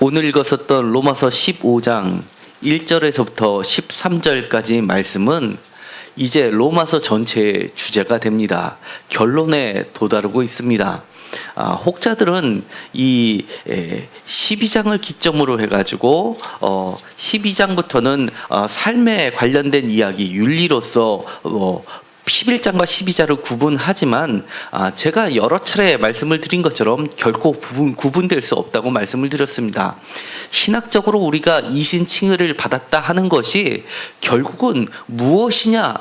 오늘 읽었었던 로마서 15장 1절에서부터 13절까지 말씀은 이제 로마서 전체의 주제가 됩니다. 결론에 도다르고 있습니다. 혹자들은 이 12장을 기점으로 해가지고 12장부터는 삶에 관련된 이야기, 윤리로서 11장과 12장을 구분하지만 제가 여러 차례 말씀을 드린 것처럼 결코 구분될 수 없다고 말씀을 드렸습니다. 신학적으로 우리가 이신칭의를 받았다 하는 것이 결국은 무엇이냐,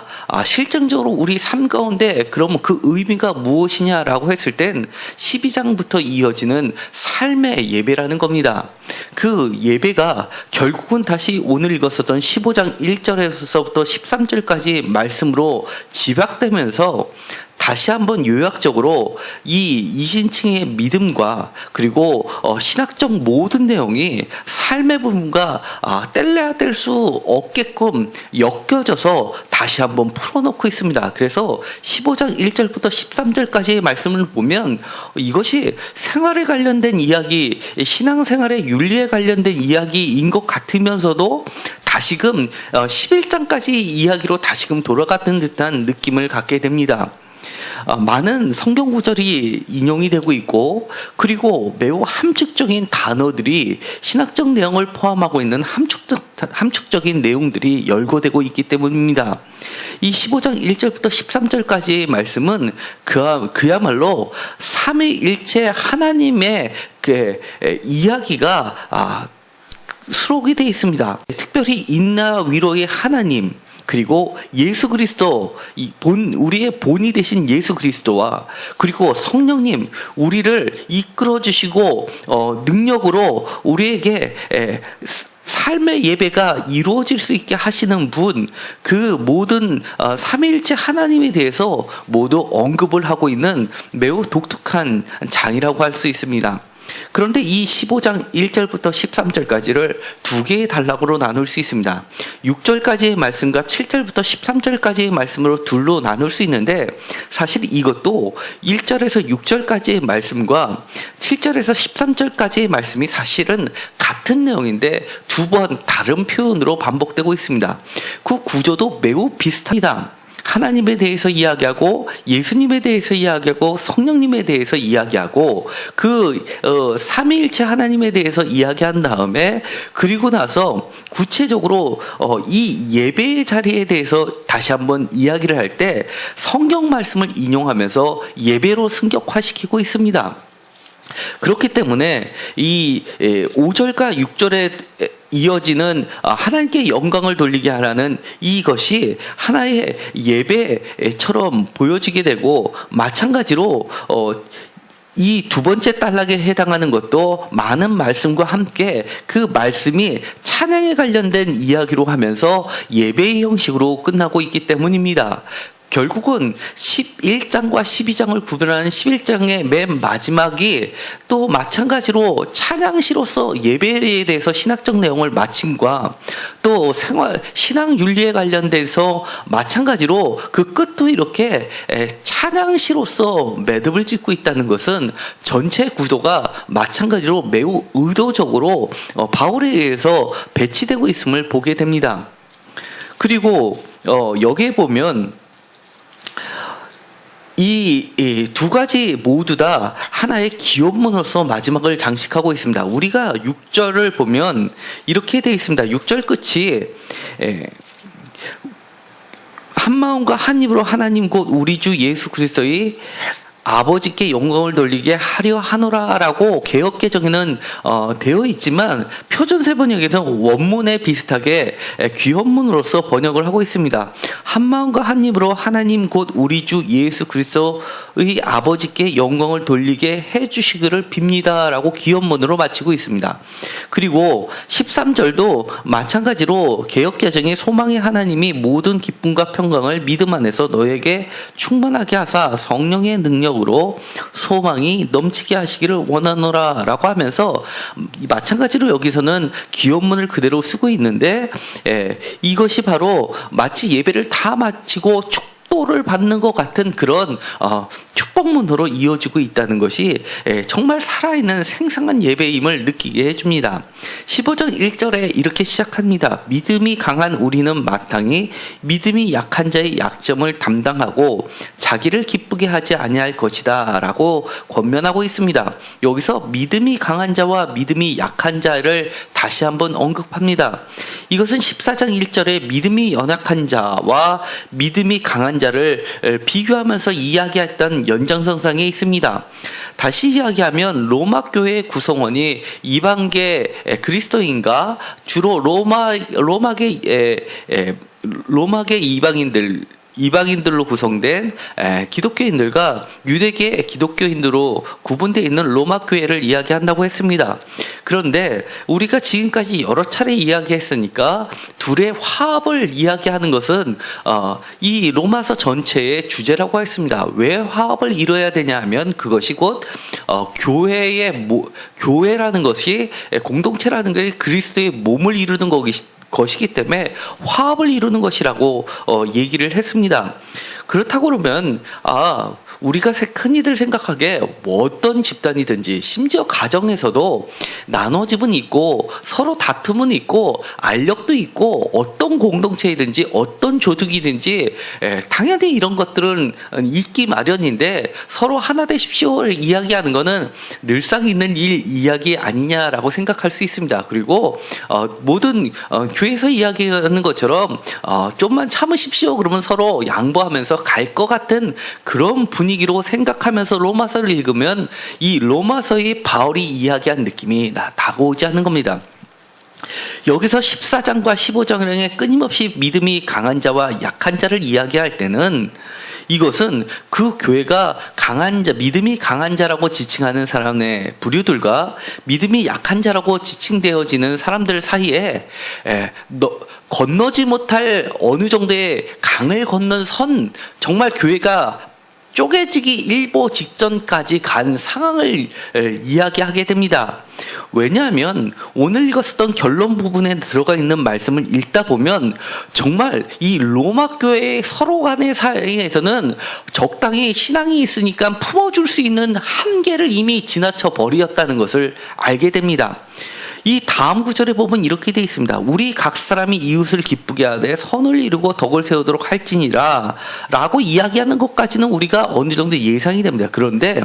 실증적으로 우리 삶 가운데 그러면 그 의미가 무엇이냐라고 했을 땐 12장부터 이어지는 삶의 예배라는 겁니다. 그 예배가 결국은 다시 오늘 읽었었던 15장 1절에서부터 13절까지 말씀으로 집약되면서 다시 한번 요약적으로 이 이신칭의 믿음과 그리고 신학적 모든 내용이 삶의 부분과 뗄래야 뗄 수 없게끔 엮여져서 다시 한번 풀어놓고 있습니다. 그래서 15장 1절부터 13절까지의 말씀을 보면 이것이 생활에 관련된 이야기, 신앙생활의 윤리에 관련된 이야기인 것 같으면서도 다시금 11장까지 이야기로 다시금 돌아가는 듯한 느낌을 갖게 됩니다. 많은 성경 구절이 인용이 되고 있고 그리고 매우 함축적인 단어들이 신학적 내용을 포함하고 있는 함축적인 내용들이 열거되고 있기 때문입니다. 이 15장 1절부터 13절까지의 말씀은 그야말로 삼위일체 하나님의 그 이야기가 수록이 되어 있습니다. 특별히 인나 위로의 하나님 그리고 예수 그리스도, 우리의 본이 되신 예수 그리스도와 그리고 성령님, 우리를 이끌어 주시고 능력으로 우리에게 삶의 예배가 이루어질 수 있게 하시는 분, 그 모든 삼위일체 하나님에 대해서 모두 언급을 하고 있는 매우 독특한 장이라고 할 수 있습니다. 그런데 이 15장 1절부터 13절까지를 두 개의 단락으로 나눌 수 있습니다. 6절까지의 말씀과 7절부터 13절까지의 말씀으로 둘로 나눌 수 있는데 사실 이것도 1절에서 6절까지의 말씀과 7절에서 13절까지의 말씀이 사실은 같은 내용인데 두 번 다른 표현으로 반복되고 있습니다. 그 구조도 매우 비슷합니다. 하나님에 대해서 이야기하고 예수님에 대해서 이야기하고 성령님에 대해서 이야기하고 그 삼위일체 하나님에 대해서 이야기한 다음에 그리고 나서 구체적으로 이 예배의 자리에 대해서 다시 한번 이야기를 할 때 성경 말씀을 인용하면서 예배로 승격화시키고 있습니다. 그렇기 때문에 이 5절과 6절에 이어지는 하나님께 영광을 돌리게 하라는 이것이 하나의 예배처럼 보여지게 되고 마찬가지로 이 두 번째 단락에 해당하는 것도 많은 말씀과 함께 그 말씀이 찬양에 관련된 이야기로 하면서 예배의 형식으로 끝나고 있기 때문입니다. 결국은 11장과 12장을 구별하는 11장의 맨 마지막이 또 마찬가지로 찬양시로서 예배에 대해서 신학적 내용을 마침과 또 신앙 윤리에 관련돼서 마찬가지로 그 끝도 이렇게 찬양시로서 매듭을 짓고 있다는 것은 전체 구도가 마찬가지로 매우 의도적으로 바울에 의해서 배치되고 있음을 보게 됩니다. 그리고 여기에 보면 이 두 가지 모두 다 하나의 기업문으로서 마지막을 장식하고 있습니다. 우리가 6절을 보면 이렇게 되어 있습니다. 6절 끝이 한 마음과 한 입으로 하나님 곧 우리 주 예수 그리스도의 아버지께 영광을 돌리게 하려 하노라라고 개역개정에는 되어 있지만 표준세번역에서는 원문에 비슷하게 귀원문으로서 번역을 하고 있습니다. 한 마음과 한 입으로 하나님 곧 우리 주 예수 그리스도의 아버지께 영광을 돌리게 해주시기를 빕니다라고 귀원문으로 마치고 있습니다. 그리고 13절도 마찬가지로 개역개정의 소망의 하나님이 모든 기쁨과 평강을 믿음 안에서 너에게 충만하게 하사 성령의 능력 으로 소망이 넘치게 하시기를 원하노라 라고 하면서 마찬가지로 여기서는 기원문을 그대로 쓰고 있는데 이것이 바로 마치 예배를 다 마치고 축도를 받는 것 같은 그런 축복문으로 이어지고 있다는 것이 정말 살아있는 생생한 예배임을 느끼게 해줍니다. 15장 1절에 이렇게 시작합니다. 믿음이 강한 우리는 마땅히 믿음이 약한 자의 약점을 담당하고 자기를 기쁘게 하지 아니할 것이다 라고 권면하고 있습니다. 여기서 믿음이 강한 자와 믿음이 약한 자를 다시 한번 언급합니다. 이것은 14장 1절에 믿음이 연약한 자와 믿음이 강한 자를 비교하면서 이야기했던 연장선상에 있습니다. 다시 이야기하면 로마 교회 구성원이 이방계 그리스도인과 주로 로마계 이방인들로 구성된 기독교인들과 유대계 기독교인들로 구분되어 있는 로마 교회를 이야기한다고 했습니다. 그런데 우리가 지금까지 여러 차례 이야기했으니까 둘의 화합을 이야기하는 것은 이 로마서 전체의 주제라고 했습니다. 왜 화합을 이뤄야 되냐 하면 그것이 곧 교회라는 것이 공동체라는 것이 그리스도의 몸을 이루는 것이기 때문에 화합을 이루는 것이라고 얘기를 했습니다. 그렇다고 그러면 우리가 흔히들 생각하기에 어떤 집단이든지 심지어 가정에서도 나눠짐은 있고 서로 다툼은 있고 알력도 있고 어떤 공동체이든지 어떤 조직이든지 당연히 이런 것들은 있기 마련인데 서로 하나 되십시오를 이야기하는 것은 늘상 있는 이야기 아니냐라고 생각할 수 있습니다. 그리고 모든 교회에서 이야기하는 것처럼 좀만 참으십시오 그러면 서로 양보하면서 갈 것 같은 그런 분위기로 생각하면서 로마서를 읽으면 이 로마서의 바울이 이야기한 느낌이 다가오지 않는 겁니다. 여기서 14장과 15장에 끊임없이 믿음이 강한 자와 약한 자를 이야기할 때는 이것은 그 교회가 믿음이 강한 자라고 지칭하는 사람의 부류들과 믿음이 약한 자라고 지칭되어지는 사람들 사이에 건너지 못할 어느 정도의 강을 건넌 선, 정말 교회가 쪼개지기 일보 직전까지 간 상황을 이야기하게 됩니다. 왜냐하면 오늘 읽었던 결론 부분에 들어가 있는 말씀을 읽다 보면 정말 이 로마 교회의 서로 간의 사이에서는 적당히 신앙이 있으니까 품어줄 수 있는 한계를 이미 지나쳐 버렸다는 것을 알게 됩니다. 이 다음 구절에 보면 이렇게 되어 있습니다. 우리 각 사람이 이웃을 기쁘게 하되 선을 이루고 덕을 세우도록 할지니라 라고 이야기하는 것까지는 우리가 어느 정도 예상이 됩니다. 그런데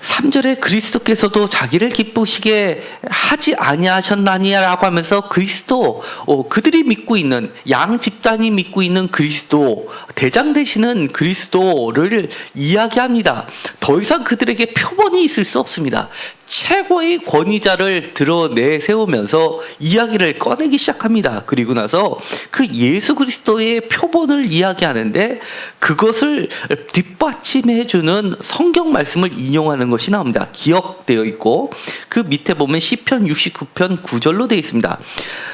3절에 그리스도께서도 자기를 기쁘시게 하지 아니하셨나니라고 하면서 그리스도, 그들이 믿고 있는 양 집단이 믿고 있는 그리스도, 대장 되시는 그리스도를 이야기합니다. 더 이상 그들에게 표본이 있을 수 없습니다. 최고의 권위자를 내세우면서 이야기를 꺼내기 시작합니다. 그리고 나서 그 예수 그리스도의 표본을 이야기하는데 그것을 뒷받침해주는 성경 말씀을 인용하는 것이 나옵니다. 기억되어 있고 그 밑에 보면 시편 69편 9절로 되어 있습니다.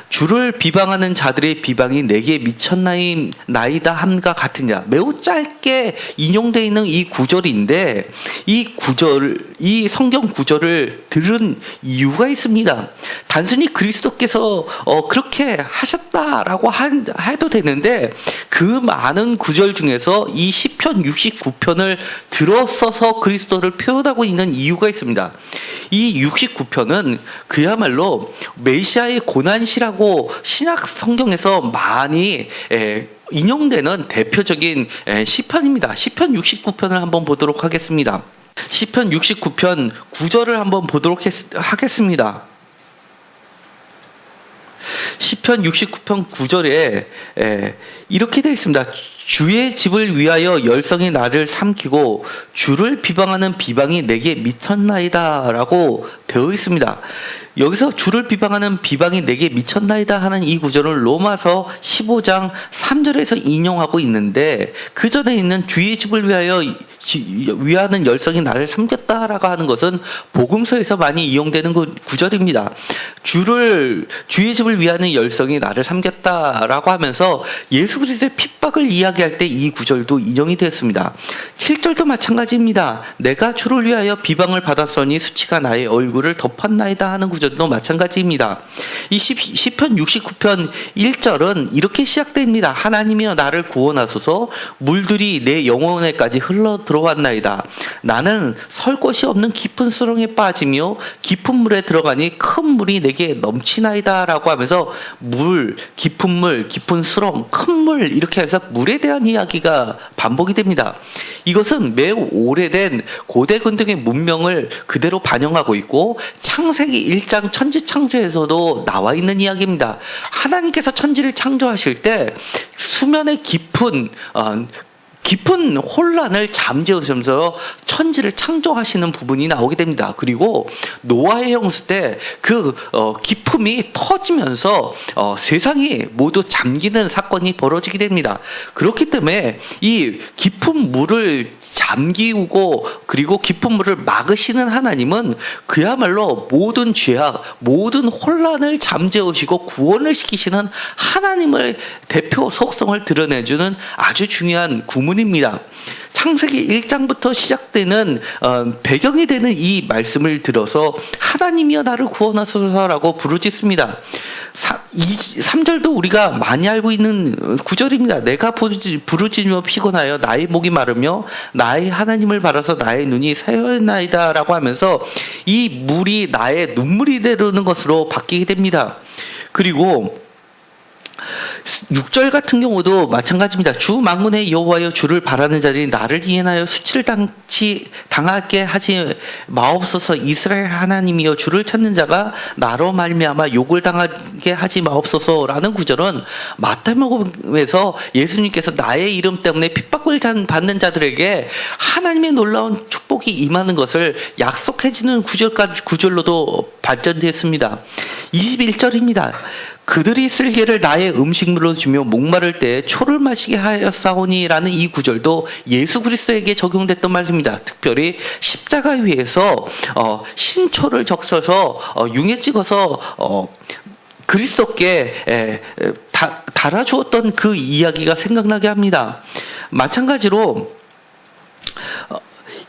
주를 비방하는 자들의 비방이 내게 미쳤나이다 함과 같으냐. 매우 짧게 인용되어 있는 이 구절인데 이 성경 구절을 들은 이유가 있습니다. 단순히 그리스도께서 그렇게 하셨다라고 해도 되는데 그 많은 구절 중에서 이 시편 69편을 들어서서 그리스도를 표현하고 있는 이유가 있습니다. 이 69편은 그야말로 메시아의 고난시라고 신약 성경에서 많이 인용되는 대표적인 시편입니다. 시편 69편을 한번 보도록 하겠습니다. 시편 69편 9절을 한번 보도록 하겠습니다. 시편 69편 9절에 이렇게 되어 있습니다. 주의 집을 위하여 열성이 나를 삼키고 주를 비방하는 비방이 내게 미쳤나이다 라고 되어 있습니다. 여기서 주를 비방하는 비방이 내게 미쳤나이다 하는 이 구절을 로마서 15장 3절에서 인용하고 있는데 그 전에 있는 주의 집을 위하여 위하는 열성이 나를 삼켰다라고 하는 것은 복음서에서 많이 이용되는 구절입니다. 주의 집을 위하는 열성이 나를 삼켰다라고 하면서 예수 그리스도의 핍박을 이야기할 때 이 구절도 인용이 되었습니다. 7절도 마찬가지입니다. 내가 주를 위하여 비방을 받았으니 수치가 나의 얼굴을 덮었나이다 하는 구절도 마찬가지입니다. 이 시편 69편 1절은 이렇게 시작됩니다. 하나님이여 나를 구원하소서. 물들이 내 영혼에까지 흘러 들어왔나이다. 나는 설 곳이 없는 깊은 수렁에 빠지며 깊은 물에 들어가니 큰 물이 내게 넘치나이다 라고 하면서 깊은 물, 깊은 수렁, 큰 물 이렇게 해서 물에 대한 이야기가 반복이 됩니다. 이것은 매우 오래된 고대 근동의 문명을 그대로 반영하고 있고 창세기 1장 천지창조에서도 나와 있는 이야기입니다. 하나님께서 천지를 창조하실 때 수면의 깊은 혼란을 잠재우시면서 천지를 창조하시는 부분이 나오게 됩니다. 그리고 노아의 홍수 때 그 기품이 터지면서 세상이 모두 잠기는 사건이 벌어지게 됩니다. 그렇기 때문에 이 깊은 물을 잠기우고 그리고 깊은 물을 막으시는 하나님은 그야말로 모든 죄악, 모든 혼란을 잠재우시고 구원을 시키시는 하나님을 대표 속성을 드러내주는 아주 중요한 구문입니다. 창세기 1장부터 시작되는 배경이 되는 이 말씀을 들어서 하나님이여 나를 구원하소서라고 부르짖습니다. 3절도 우리가 많이 알고 있는 구절입니다. 내가 부르짖으며 피곤하여 나의 목이 마르며 나의 하나님을 바라서 나의 눈이 새었나이다 라고 하면서 이 물이 나의 눈물이 되는 것으로 바뀌게 됩니다. 그리고 6절 같은 경우도 마찬가지입니다. 주 만군의 여호와여 주를 바라는 자들이 나를 인하여 수치를 당하게 하지 마옵소서. 이스라엘 하나님이여 주를 찾는 자가 나로 말미암아 욕을 당하게 하지 마옵소서라는 구절은 마태복음에서 예수님께서 나의 이름 때문에 핍박을 받는 자들에게 하나님의 놀라운 축복이 임하는 것을 약속해주는 구절로도 발전됐습니다. 21절입니다. 그들이 쓸개를 나의 음식물로 주며 목마를 때 초를 마시게 하였사오니라는 이 구절도 예수 그리스도에게 적용됐던 말입니다. 특별히 십자가 위에서 신초를 적셔서 융에 찍어서 그리스도께 달아주었던 그 이야기가 생각나게 합니다. 마찬가지로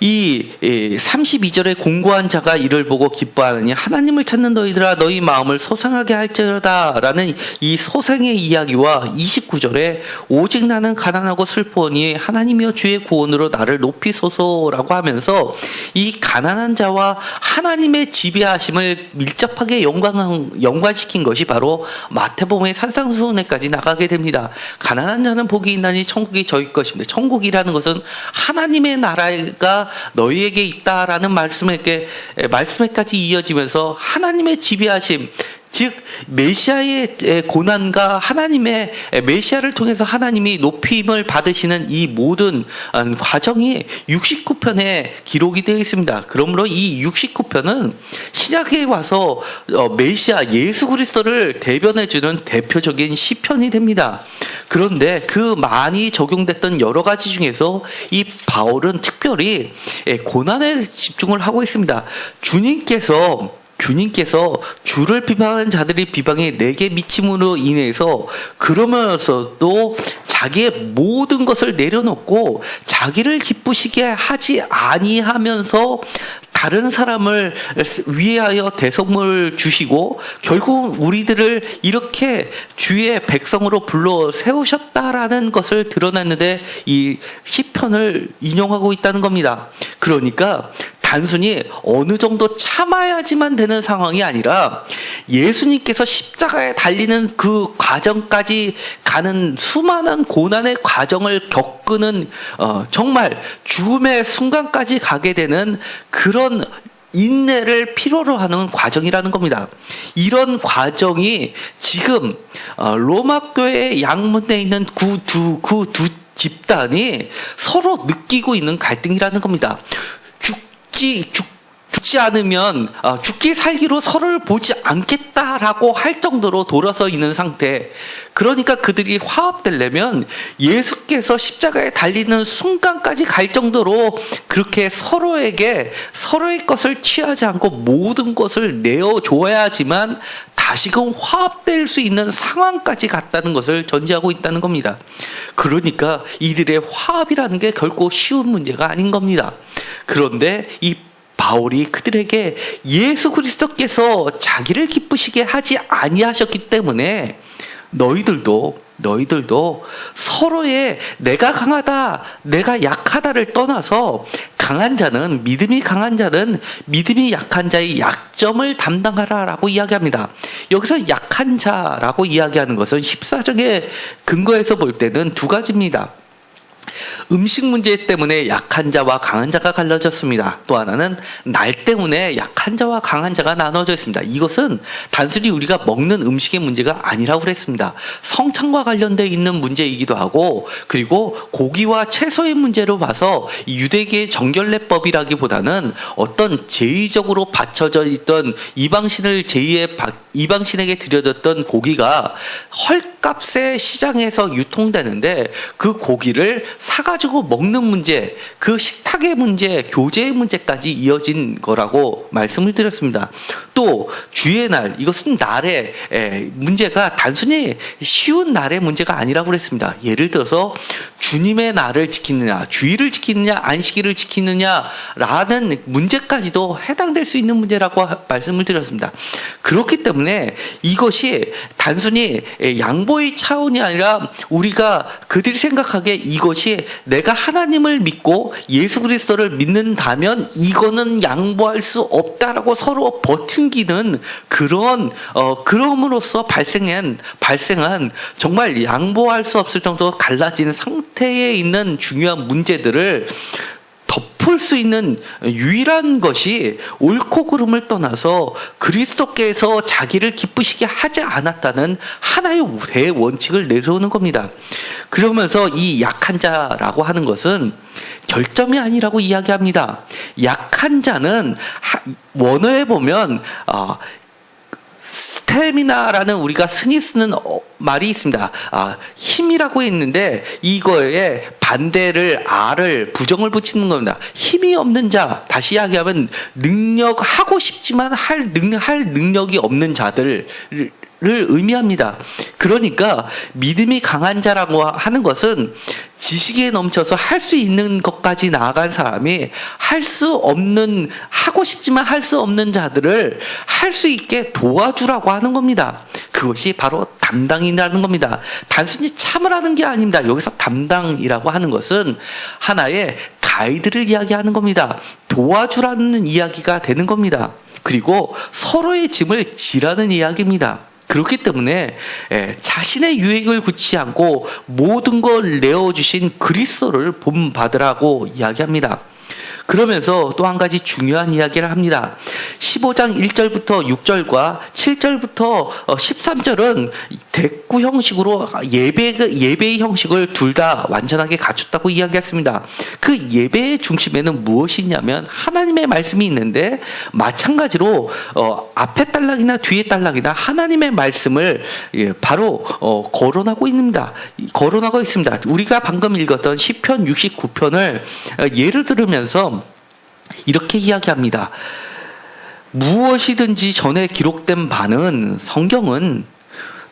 이 32절에 공고한 자가 이를 보고 기뻐하느니 하나님을 찾는 너희들아 너희 마음을 소상하게 할지어다 라는 이 소생의 이야기와 29절에 오직 나는 가난하고 슬퍼하니 하나님이여 주의 구원으로 나를 높이소서라고 하면서 이 가난한 자와 하나님의 지배하심을 밀접하게 연관시킨 것이 바로 마태복음의 산상수훈회까지 나가게 됩니다. 가난한 자는 복이 있나니 천국이 저희 것입니다. 천국이라는 것은 하나님의 나라가 너희에게 있다라는 말씀에까지 이어지면서 하나님의 지배하심, 즉 메시아의 고난과 하나님의 메시아를 통해서 하나님이 높임을 받으시는 이 모든 과정이 69편에 기록이 되어 있습니다. 그러므로 이 69편은 신약에 와서 메시아 예수 그리스도를 대변해주는 대표적인 시편이 됩니다. 그런데 그 많이 적용됐던 여러 가지 중에서 이 바울은 특별히 고난에 집중을 하고 있습니다. 주님께서 주를 비방하는 자들이 비방이 내게 미침으로 인해서 그러면서도 자기의 모든 것을 내려놓고 자기를 기쁘시게 하지 아니하면서 다른 사람을 위하여 대성을 주시고 결국 우리들을 이렇게 주의 백성으로 불러 세우셨다라는 것을 드러냈는데 이 시편을 인용하고 있다는 겁니다. 그러니까 단순히 어느 정도 참아야지만 되는 상황이 아니라 예수님께서 십자가에 달리는 그 과정까지 가는 수많은 고난의 과정을 겪는 정말 죽음의 순간까지 가게 되는 그런 인내를 필요로 하는 과정이라는 겁니다. 이런 과정이 지금 로마 교회의 양문에 있는 그 두 집단이 서로 느끼고 있는 갈등이라는 겁니다. 죽지 않으면 죽기 살기로 서로를 보지 않겠다라고 할 정도로 돌아서 있는 상태. 그러니까 그들이 화합되려면 예수께서 십자가에 달리는 순간까지 갈 정도로 그렇게 서로에게 서로의 것을 취하지 않고 모든 것을 내어줘야지만 다시금 화합될 수 있는 상황까지 갔다는 것을 전제하고 있다는 겁니다. 그러니까 이들의 화합이라는 게 결코 쉬운 문제가 아닌 겁니다. 그런데 이 바울이 그들에게 예수 그리스도께서 자기를 기쁘시게 하지 아니하셨기 때문에 너희들도 서로의 내가 강하다, 내가 약하다를 떠나서 믿음이 강한 자는 믿음이 약한 자의 약점을 담당하라라고 이야기합니다. 여기서 약한 자라고 이야기하는 것은 14장의 근거에서 볼 때는 두 가지입니다. 음식 문제 때문에 약한 자와 강한 자가 갈라졌습니다. 또 하나는 날 때문에 약한 자와 강한 자가 나눠져 있습니다. 이것은 단순히 우리가 먹는 음식의 문제가 아니라고 그랬습니다. 성찬과 관련되어 있는 문제이기도 하고, 그리고 고기와 채소의 문제로 봐서 유대계의 정결례법이라기보다는 어떤 제의적으로 바쳐져 있던 이방신에게 드려졌던 고기가 헐값에 시장에서 유통되는데 그 고기를 사가지고 먹는 문제, 그 식탁의 문제, 교제의 문제까지 이어진 거라고 말씀을 드렸습니다. 또 주의 날, 이것은 날의 문제가 단순히 쉬운 날의 문제가 아니라고 그랬습니다. 예를 들어서 주님의 날을 지키느냐, 주일을 지키느냐, 안식일을 지키느냐라는 문제까지도 해당될 수 있는 문제라고 말씀을 드렸습니다. 그렇기 때문에 이것이 단순히 양보의 차원이 아니라 우리가 그들이 생각하기에 이것이 내가 하나님을 믿고 예수 그리스도를 믿는다면 이거는 양보할 수 없다라고 서로 버팅기는 그럼으로써 발생한 정말 양보할 수 없을 정도로 갈라진 상태에 있는 중요한 문제들을 덮을 수 있는 유일한 것이 옳고 그름을 떠나서 그리스도께서 자기를 기쁘시게 하지 않았다는 하나의 대원칙을 내세우는 겁니다. 그러면서 이 약한 자라고 하는 것은 결점이 아니라고 이야기합니다. 약한 자는 원어에 보면 스태미나라는 우리가 흔히 쓰는 말이 있습니다. 힘이라고 있는데 이거에 반대를 부정을 붙이는 겁니다. 힘이 없는 자, 다시 이야기하면 하고 싶지만 할 능력이 없는 자들을 의미합니다. 그러니까 믿음이 강한 자라고 하는 것은 지식에 넘쳐서 할 수 있는 것까지 나아간 사람이 하고 싶지만 할 수 없는 자들을 할 수 있게 도와주라고 하는 겁니다. 그것이 바로 담당이라는 겁니다. 단순히 참으라는 게 아닙니다. 여기서 담당이라고 하는 것은 하나의 가이드를 이야기하는 겁니다. 도와주라는 이야기가 되는 겁니다. 그리고 서로의 짐을 지라는 이야기입니다. 그렇기 때문에 자신의 유익을 굳지 않고 모든 걸 내어주신 그리스도를 본받으라고 이야기합니다. 그러면서 또 한 가지 중요한 이야기를 합니다. 15장 1절부터 6절과 7절부터 13절은 대구 형식으로 예배의 형식을 둘 다 완전하게 갖췄다고 이야기했습니다. 그 예배의 중심에는 무엇이 있냐면 하나님의 말씀이 있는데, 마찬가지로 앞에 단락이나 뒤에 단락이나 하나님의 말씀을 바로 거론하고 있습니다. 우리가 방금 읽었던 시편 69편을 예를 들으면서 이렇게 이야기합니다. 무엇이든지 전에 기록된 바는, 성경은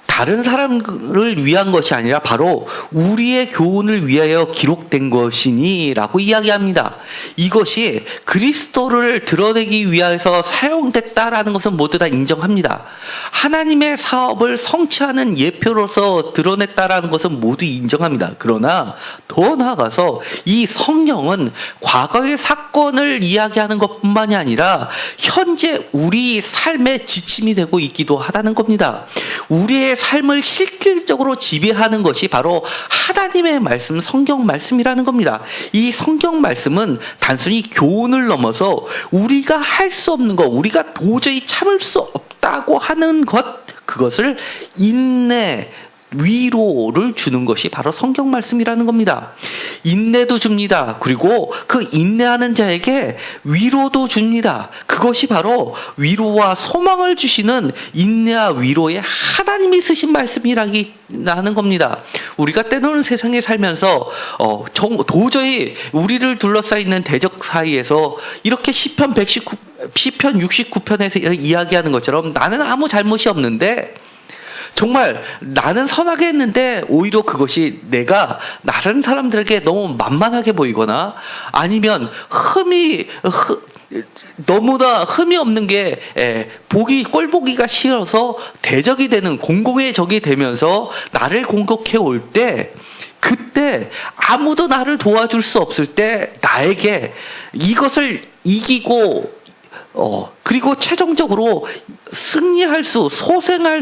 다른 사람을 위한 것이 아니라 바로 우리의 교훈을 위하여 기록된 것이니 라고 이야기합니다. 이것이 그리스도를 드러내기 위해서 사용됐다라는 것은 모두 다 인정합니다. 하나님의 사업을 성취하는 예표로서 드러냈다라는 것은 모두 인정합니다. 그러나 더 나아가서 이 성경은 과거의 사건을 이야기하는 것뿐만이 아니라 현재 우리 삶의 지침이 되고 있기도 하다는 겁니다. 우리의 삶을 실질적으로 지배하는 것이 바로 하나님의 말씀, 성경 말씀이라는 겁니다. 이 성경 말씀은 단순히 교훈을 넘어서 우리가 할 수 없는 것, 우리가 도저히 참을 수 없다고 하는 것, 그것을 인내, 위로를 주는 것이 바로 성경 말씀이라는 겁니다. 인내도 줍니다. 그리고 그 인내하는 자에게 위로도 줍니다. 그것이 바로 위로와 소망을 주시는 인내와 위로의 하나님이 쓰신 말씀이라는 겁니다. 우리가 때로는 세상에 살면서 도저히 우리를 둘러싸여 있는 대적 사이에서 이렇게 시편 69편에서 이야기하는 것처럼 나는 아무 잘못이 없는데 정말 나는 선하게 했는데 오히려 그것이 내가 다른 사람들에게 너무 만만하게 보이거나 아니면 너무나 흠이 없는 게 꼴 보기가 싫어서 대적이 되는 공공의 적이 되면서 나를 공격해 올 때 그때 아무도 나를 도와줄 수 없을 때 나에게 이것을 이기고 그리고 최종적으로 소생할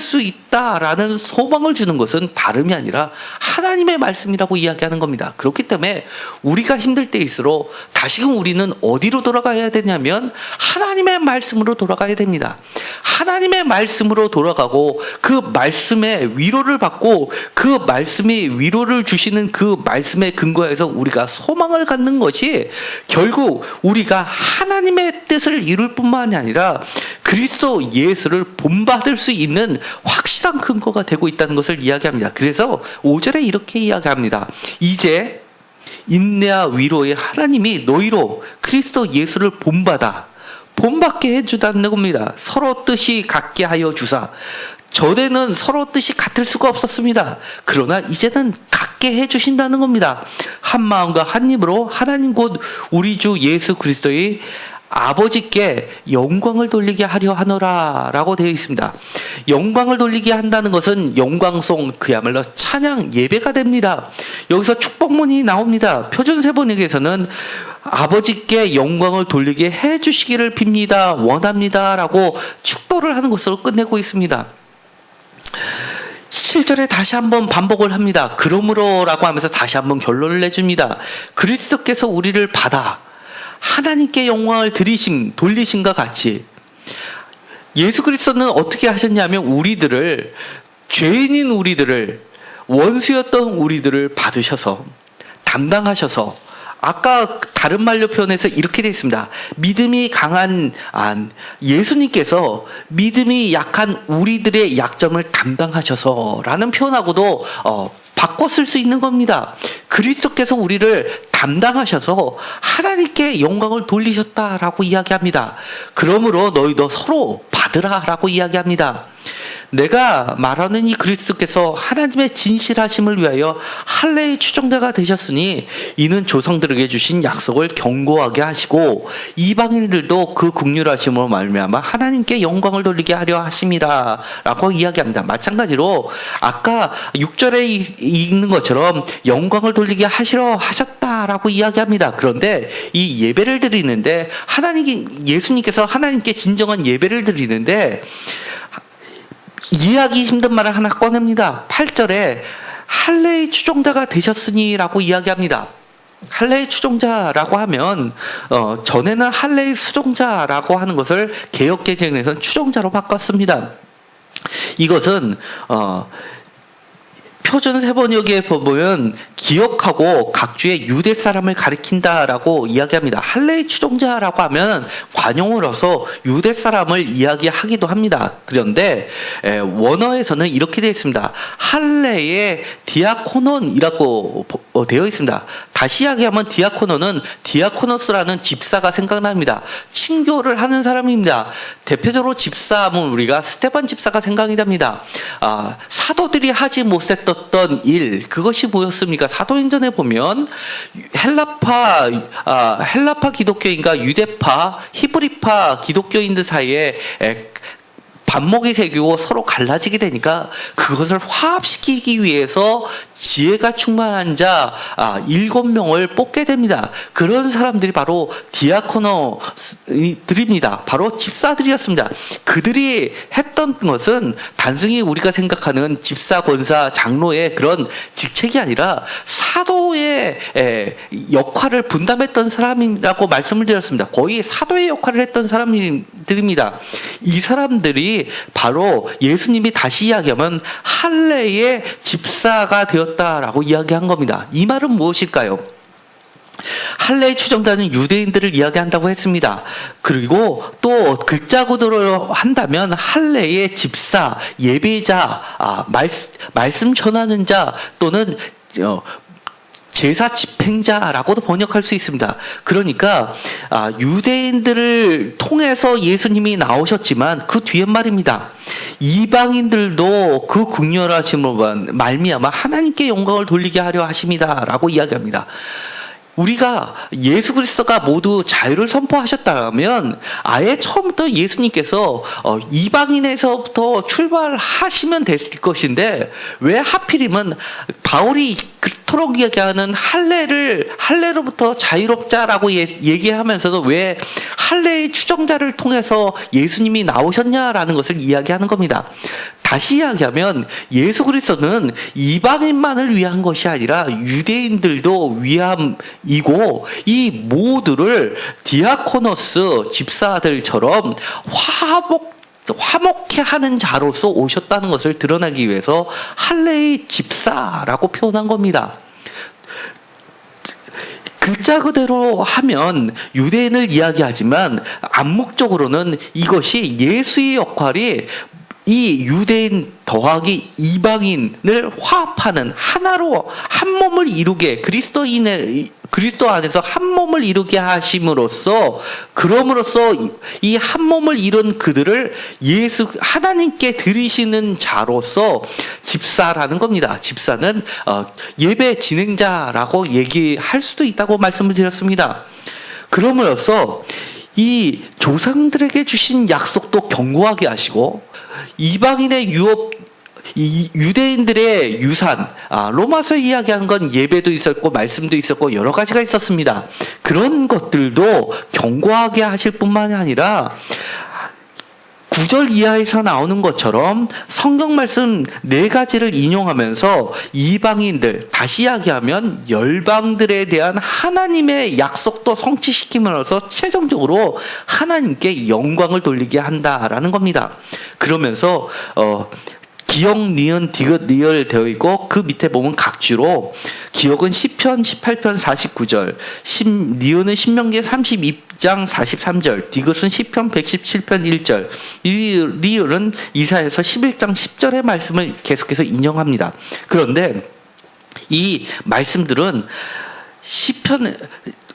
수 있다라는 소망을 주는 것은 다름이 아니라 하나님의 말씀이라고 이야기하는 겁니다. 그렇기 때문에 우리가 힘들 때일수록 다시금 우리는 어디로 돌아가야 되냐면 하나님의 말씀으로 돌아가야 됩니다. 하나님의 말씀으로 돌아가고 그 말씀의 위로를 받고 그 말씀이 위로를 주시는 그 말씀에 근거해서 우리가 소망을 갖는 것이 결국 우리가 하나님의 뜻을 이룰 뿐만이 아니라 그리스도 예수를 본받을 수 있는 확실한 근거가 되고 있다는 것을 이야기합니다. 그래서 5절에 이렇게 이야기합니다. 이제 인내와 위로의 하나님이 너희로 그리스도 예수를 본받게 해주다는 겁니다. 서로 뜻이 같게 하여 주사. 전에는 서로 뜻이 같을 수가 없었습니다. 그러나 이제는 같게 해주신다는 겁니다. 한 마음과 한 입으로 하나님 곧 우리 주 예수 그리스도의 아버지께 영광을 돌리게 하려 하노라 라고 되어 있습니다. 영광을 돌리게 한다는 것은 영광송 그야말로 찬양 예배가 됩니다. 여기서 축복문이 나옵니다. 표준세번역에서는 아버지께 영광을 돌리게 해주시기를 빕니다. 원합니다 라고 축도를 하는 것으로 끝내고 있습니다. 7절에 다시 한번 반복을 합니다. 그러므로라고 하면서 다시 한번 결론을 내줍니다. 그리스도께서 우리를 받아 하나님께 영광을 돌리신과 같이 예수 그리스도는 어떻게 하셨냐면 죄인인 우리들을 원수였던 우리들을 받으셔서 담당하셔서 아까 다른 말로 표현해서 이렇게 되어 있습니다. 믿음이 강한 예수님께서 믿음이 약한 우리들의 약점을 담당하셔서라는 표현하고도 바꿔 쓸 수 있는 겁니다. 그리스도께서 우리를 담당하셔서 하나님께 영광을 돌리셨다라고 이야기합니다. 그러므로 너희도 서로 받으라라고 이야기합니다. 내가 말하는 이 그리스도께서 하나님의 진실하심을 위하여 할례의 추종자가 되셨으니 이는 조상들에게 주신 약속을 견고하게 하시고 이방인들도 그 긍휼하심으로 말미암아 하나님께 영광을 돌리게 하려 하심이라 라고 이야기합니다. 마찬가지로 아까 6절에 읽는 것처럼 영광을 돌리게 하셨다라고 이야기합니다. 그런데 이 예배를 드리는데 예수님께서 하나님께 진정한 예배를 드리는데 이해하기 힘든 말을 하나 꺼냅니다. 8절에 할례의 추종자가 되셨으니라고 이야기합니다. 할례의 추종자라고 하면 전에는 할례의 수종자라고 하는 것을 개역개정에서는 추종자로 바꿨습니다. 이것은 표준 세번역에 보면 기억하고 각주의 유대 사람을 가리킨다라고 이야기합니다. 할례의 추종자라고 하면 관용으로서 유대 사람을 이야기하기도 합니다. 그런데 원어에서는 이렇게 되어 있습니다. 할례의 디아코논이라고 되어 있습니다. 다시 이야기하면 디아코노스라는 집사가 생각납니다. 친교를 하는 사람입니다. 대표적으로 집사하면 우리가 스테반 집사가 생각이 됩니다. 사도들이 하지 못했던 일, 그것이 뭐였습니까? 사도행전에 보면 헬라파 기독교인과 유대파, 히브리파 기독교인들 사이에 반목이 새기고 서로 갈라지게 되니까 그것을 화합시키기 위해서 지혜가 충만한 자 7명을 뽑게 됩니다. 그런 사람들이 바로 디아코노들입니다. 바로 집사들이었습니다. 그들이 했던 것은 단순히 우리가 생각하는 집사, 권사, 장로의 그런 직책이 아니라 사도의 역할을 분담했던 사람이라고 말씀을 드렸습니다. 거의 사도의 역할을 했던 사람들입니다. 이 사람들이 것이 바로 예수님이 다시 이야기하면 할례의 집사가 되었다라고 이야기한 겁니다. 이 말은 무엇일까요? 할례의 추종자는 유대인들을 이야기한다고 했습니다. 그리고 또 글자 구도로 한다면 할례의 집사, 예배자, 말씀 전하는 자 또는 제사 집행자라고도 번역할 수 있습니다. 그러니까 유대인들을 통해서 예수님이 나오셨지만 그 뒤에 말입니다. 이방인들도 그 긍휼하심으로 말미암아 하나님께 영광을 돌리게 하려 하심이다라고 이야기합니다. 우리가 예수 그리스도가 모두 자유를 선포하셨다면 아예 처음부터 예수님께서 이방인에서부터 출발하시면 될 것인데 왜 하필이면 바울이 그토록 이야기하는 할례로부터 자유롭자라고 얘기하면서도 왜 할례의 추종자를 통해서 예수님이 나오셨냐라는 것을 이야기하는 겁니다. 다시 이야기하면 예수 그리스도는 이방인만을 위한 것이 아니라 유대인들도 위함이고 이 모두를 디아코노스 집사들처럼 화목케 하는 자로서 오셨다는 것을 드러내기 위해서 할례의 집사라고 표현한 겁니다. 글자 그대로 하면 유대인을 이야기하지만 암묵적으로는 이것이 예수의 역할이 이 유대인 더하기 이방인을 화합하는 하나로 한 몸을 이루게 그리스도 안에서 한 몸을 이루게 하심으로써 그럼으로써 이 한 몸을 이룬 그들을 하나님께 드리시는 자로서 집사라는 겁니다. 집사는 예배 진행자라고 얘기할 수도 있다고 말씀을 드렸습니다. 그럼으로써 이 조상들에게 주신 약속도 견고하게 하시고 이방인의 유대인들의 유산, 로마서 이야기하는 건 예배도 있었고 말씀도 있었고 여러 가지가 있었습니다. 그런 것들도 견고하게 하실 뿐만이 아니라 9절 이하에서 나오는 것처럼 성경 말씀 4가지를 인용하면서 이방인들, 다시 이야기하면 열방들에 대한 하나님의 약속도 성취시킴으로써 최종적으로 하나님께 영광을 돌리게 한다라는 겁니다. 그러면서 기억, 니은, 디귿, 리을 되어 있고 그 밑에 보면 각주로 기억은 시편 18편 49절, 니은은 신명기 32장 43절, 디귿은 시편 117편 1절, 리을은 이사야서 11장 10절의 말씀을 계속해서 인용합니다. 그런데 이 말씀들은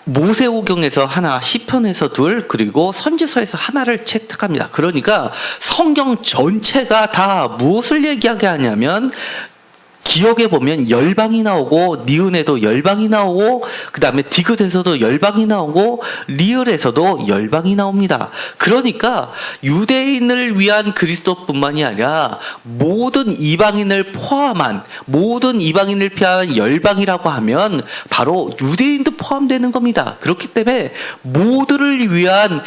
모세오경에서 하나, 시편에서 둘, 그리고 선지서에서 하나를 채택합니다. 그러니까 성경 전체가 다 무엇을 얘기하게 하냐면 기억에 보면 열방이 나오고 니은에도 열방이 나오고 그 다음에 디귿에서도 열방이 나오고 리을에서도 열방이 나옵니다. 그러니까 유대인을 위한 그리스도뿐만이 아니라 모든 이방인을 포함한 모든 이방인을 피한 열방이라고 하면 바로 유대인도 포함되는 겁니다. 그렇기 때문에 모두를 위한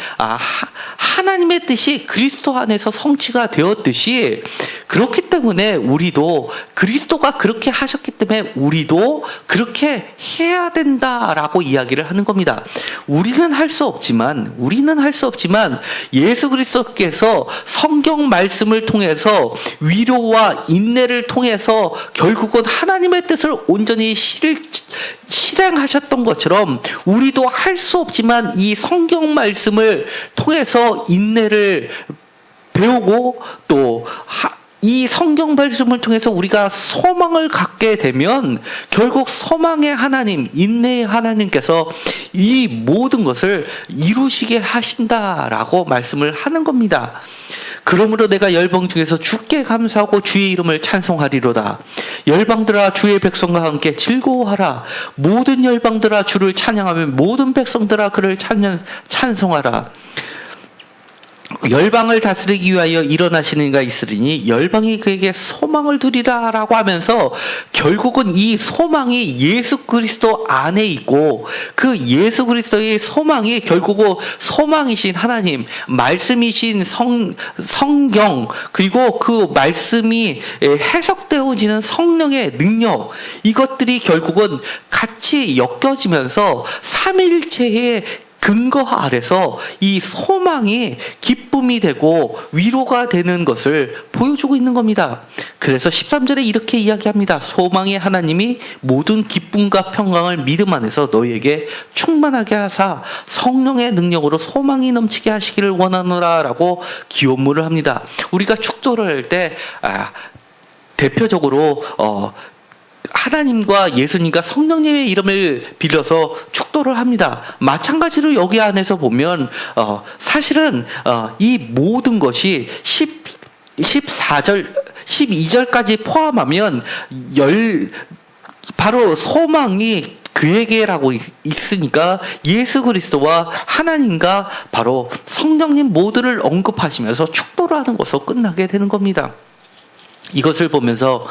하나님의 뜻이 그리스도 안에서 성취가 되었듯이 그렇기 때문에 우리도 그리스도가 그렇게 하셨기 때문에 우리도 그렇게 해야 된다라고 이야기를 하는 겁니다. 우리는 할 수 없지만 예수 그리스도께서 성경 말씀을 통해서 위로와 인내를 통해서 결국은 하나님의 뜻을 온전히 실행하셨던 것처럼 우리도 할 수 없지만 이 성경 말씀을 통해서 인내를 배우고 또 이 성경 말씀을 통해서 우리가 소망을 갖게 되면 결국 소망의 하나님, 인내의 하나님께서 이 모든 것을 이루시게 하신다라고 말씀을 하는 겁니다. 그러므로 내가 열방 중에서 주께 감사하고 주의 이름을 찬송하리로다. 열방들아 주의 백성과 함께 즐거워하라. 모든 열방들아 주를 찬양하며 모든 백성들아 그를 찬송하라. 열방을 다스리기 위하여 일어나시는 이가 있으리니 열방이 그에게 소망을 두리라 라고 하면서 결국은 이 소망이 예수 그리스도 안에 있고 그 예수 그리스도의 소망이 결국은 소망이신 하나님, 말씀이신 성경, 그리고 그 말씀이 해석되어지는 성령의 능력, 이것들이 결국은 같이 엮여지면서 삼일체의 근거 아래서 이 소망이 기쁨이 되고 위로가 되는 것을 보여주고 있는 겁니다. 그래서 13절에 이렇게 이야기합니다. 소망의 하나님이 모든 기쁨과 평강을 믿음 안에서 너희에게 충만하게 하사 성령의 능력으로 소망이 넘치게 하시기를 원하노라 라고 기원문을 합니다. 우리가 축도를 할 때 대표적으로 하나님과 예수님과 성령님의 이름을 빌려서 축도를 합니다. 마찬가지로 여기 안에서 보면 사실은 이 모든 것이 14절 12절까지 포함하면 바로 소망이 그에게라고 있으니까 예수 그리스도와 하나님과 바로 성령님 모두를 언급하시면서 축도를 하는 것으로 끝나게 되는 겁니다. 이것을 보면서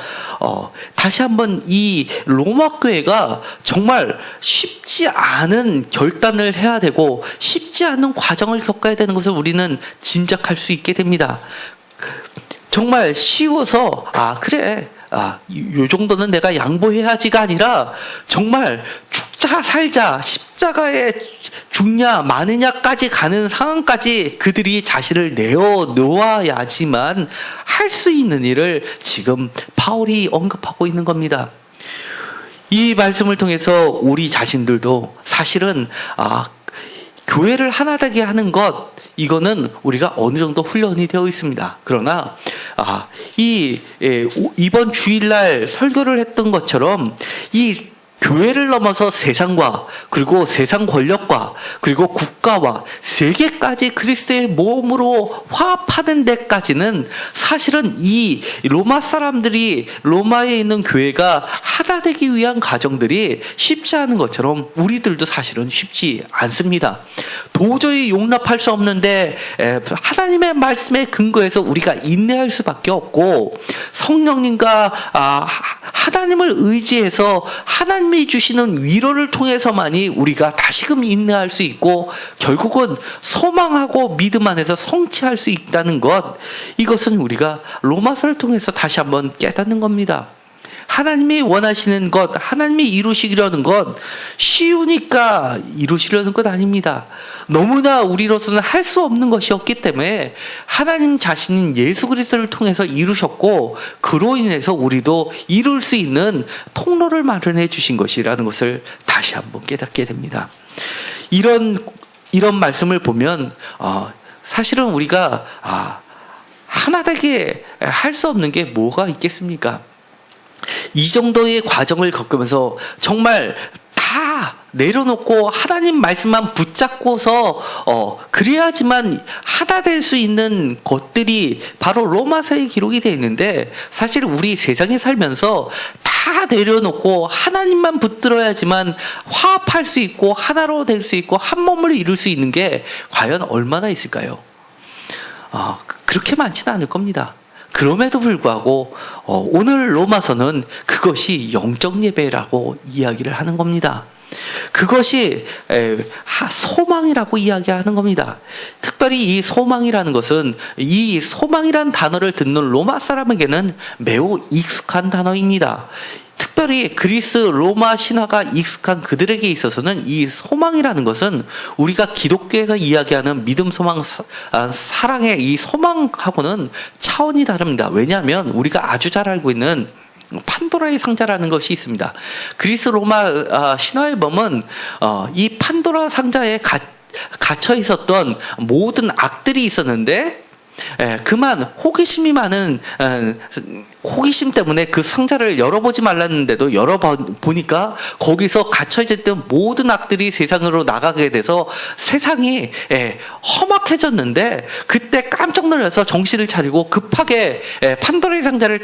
다시 한번 이 로마 교회가 정말 쉽지 않은 결단을 해야 되고 쉽지 않은 과정을 겪어야 되는 것을 우리는 짐작할 수 있게 됩니다. 정말 쉬워서 그래 요 정도는 내가 양보해야지가 아니라 정말 죽자 살자 십자가에 죽냐 마느냐까지 가는 상황까지 그들이 자신을 내어놓아야지만 할 수 있는 일을 지금 바울이 언급하고 있는 겁니다. 이 말씀을 통해서 우리 자신들도 사실은 교회를 하나 되게 하는 것 이거는 우리가 어느 정도 훈련이 되어 있습니다. 그러나 이번 주일날 설교를 했던 것처럼 이 교회를 넘어서 세상과 그리고 세상 권력과 그리고 국가와 세계까지 그리스도의 몸으로 화합하는 데까지는 사실은 이 로마 사람들이 로마에 있는 교회가 하나 되기 위한 과정들이 쉽지 않은 것처럼 우리들도 사실은 쉽지 않습니다. 도저히 용납할 수 없는데 하나님의 말씀에 근거해서 우리가 인내할 수밖에 없고 성령님과 하나님을 의지해서 하나님이 주시는 위로를 통해서만이 우리가 다시금 인내할 수 있고 결국은 소망하고 믿음 안에서 성취할 수 있다는 것 이것은 우리가 로마서를 통해서 다시 한번 깨닫는 겁니다. 하나님이 원하시는 것, 하나님이 이루시려는 것 쉬우니까 이루시려는 것 아닙니다. 너무나 우리로서는 할 수 없는 것이었기 때문에 하나님 자신인 예수 그리스도를 통해서 이루셨고 그로 인해서 우리도 이룰 수 있는 통로를 마련해 주신 것이라는 것을 다시 한번 깨닫게 됩니다. 이런 말씀을 보면 사실은 우리가 하나 되게 할 수 없는 게 뭐가 있겠습니까? 이 정도의 과정을 겪으면서 정말 다 내려놓고 하나님 말씀만 붙잡고서 그래야지만 하나 될 수 있는 것들이 바로 로마서에 기록이 되어 있는데 사실 우리 세상에 살면서 다 내려놓고 하나님만 붙들어야지만 화합할 수 있고 하나로 될 수 있고 한 몸을 이룰 수 있는 게 과연 얼마나 있을까요? 그렇게 많지는 않을 겁니다. 그럼에도 불구하고 오늘 로마서는 그것이 영적 예배라고 이야기를 하는 겁니다. 그것이 소망이라고 이야기하는 겁니다. 특별히 이 소망이라는 것은 이 소망이라는 단어를 듣는 로마 사람에게는 매우 익숙한 단어입니다. 특별히 그리스 로마 신화가 익숙한 그들에게 있어서는 이 소망이라는 것은 우리가 기독교에서 이야기하는 믿음, 소망, 사랑의 이 소망하고는 차원이 다릅니다. 왜냐하면 우리가 아주 잘 알고 있는 판도라의 상자라는 것이 있습니다. 그리스 로마 신화에 보면 이 판도라 상자에 갇혀 있었던 모든 악들이 있었는데 그만 호기심이 많은 호기심 때문에 그 상자를 열어보지 말랐는데도 열어보니까 거기서 갇혀있던 모든 악들이 세상으로 나가게 돼서 세상이 험악해졌는데 그때 깜짝 놀라서 정신을 차리고 급하게 판도라의 상자를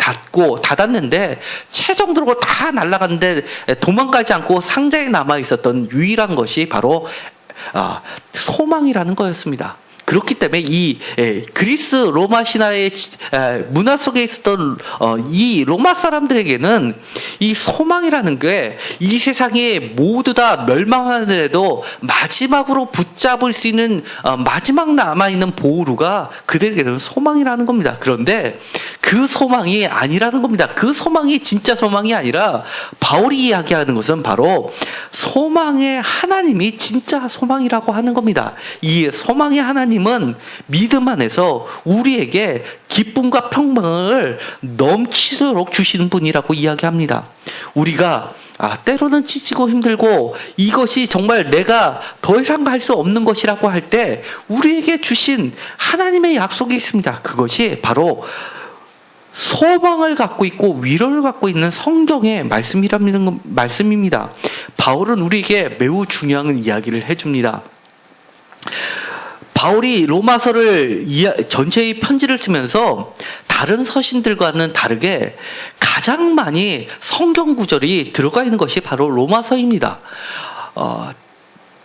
닫았는데 최종적으로 다 날아갔는데 도망가지 않고 상자에 남아있었던 유일한 것이 바로 소망이라는 거였습니다. 그렇기 때문에 이 그리스 로마 신화의 문화 속에 있었던 이 로마 사람들에게는 이 소망이라는 게 이 세상에 모두 다 멸망하는데도 마지막으로 붙잡을 수 있는 마지막 남아있는 보루가 그들에게는 소망이라는 겁니다. 그런데 그 소망이 아니라는 겁니다. 그 소망이 진짜 소망이 아니라 바울이 이야기하는 것은 바로 소망의 하나님이 진짜 소망이라고 하는 겁니다. 이 소망의 하나님은 믿음 안에서 우리에게 기쁨과 평강을 넘치도록 주시는 분이라고 이야기합니다. 우리가 때로는 지치고 힘들고 이것이 정말 내가 더 이상 갈 수 없는 것이라고 할 때 우리에게 주신 하나님의 약속이 있습니다. 그것이 바로 소망을 갖고 있고 위로를 갖고 있는 성경의 말씀입니다. 바울은 우리에게 매우 중요한 이야기를 해줍니다. 바울이 로마서를 전체의 편지를 쓰면서 다른 서신들과는 다르게 가장 많이 성경 구절이 들어가 있는 것이 바로 로마서입니다.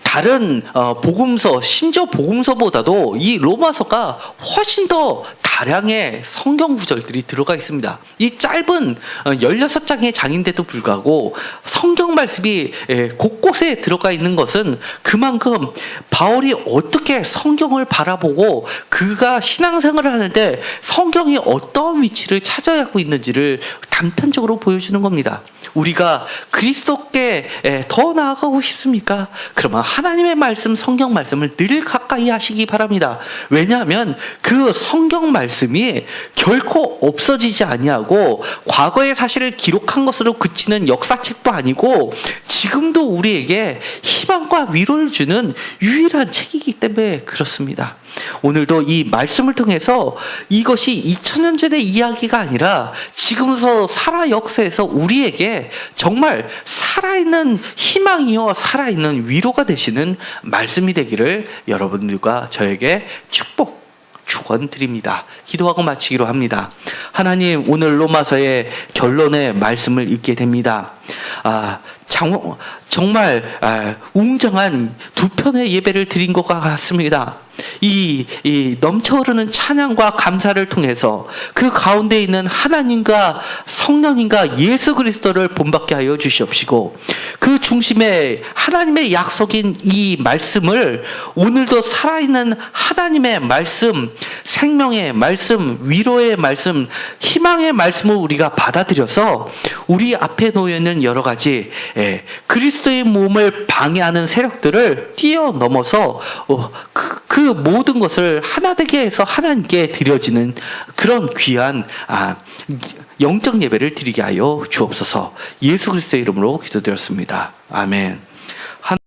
다른 복음서, 심지어 복음서보다도 이 로마서가 훨씬 더 다량의 성경 구절들이 들어가 있습니다. 이 짧은 16장의 장인데도 불구하고 성경 말씀이 곳곳에 들어가 있는 것은 그만큼 바울이 어떻게 성경을 바라보고 그가 신앙생활을 하는데 성경이 어떤 위치를 차지하고 있는지를 단편적으로 보여주는 겁니다. 우리가 그리스도께 더 나아가고 싶습니까? 그러면 하나님의 말씀, 성경 말씀을 늘 가까이 하시기 바랍니다. 왜냐하면 그 성경 말씀이 결코 없어지지 아니하고 과거의 사실을 기록한 것으로 그치는 역사책도 아니고 지금도 우리에게 희망과 위로를 주는 유일한 책이기 때문에 그렇습니다. 오늘도 이 말씀을 통해서 이것이 2000년 전의 이야기가 아니라 지금서 살아 역사에서 우리에게 정말 살아있는 희망이요 살아있는 위로가 되시는 말씀이 되기를 여러분들과 저에게 축원드립니다. 기도하고 마치기로 합니다. 하나님, 오늘 로마서의 결론의 말씀을 읽게 됩니다. 정말 웅장한 두 편의 예배를 드린 것 같습니다. 이 넘쳐흐르는 찬양과 감사를 통해서 그 가운데 있는 하나님과 성령님과 예수 그리스도를 본받게 하여 주시옵시고 그 중심에 하나님의 약속인 이 말씀을 오늘도 살아있는 하나님의 말씀, 생명의 말씀, 위로의 말씀, 희망의 말씀을 우리가 받아들여서 우리 앞에 놓여있는 여러 가지 그리스도의 몸을 방해하는 세력들을 뛰어넘어서 그 모든 것을 하나 되게 해서 하나님께 드려지는 그런 귀한 영적 예배를 드리게 하여 주옵소서. 예수 그리스도의 이름으로 기도드렸습니다. 아멘.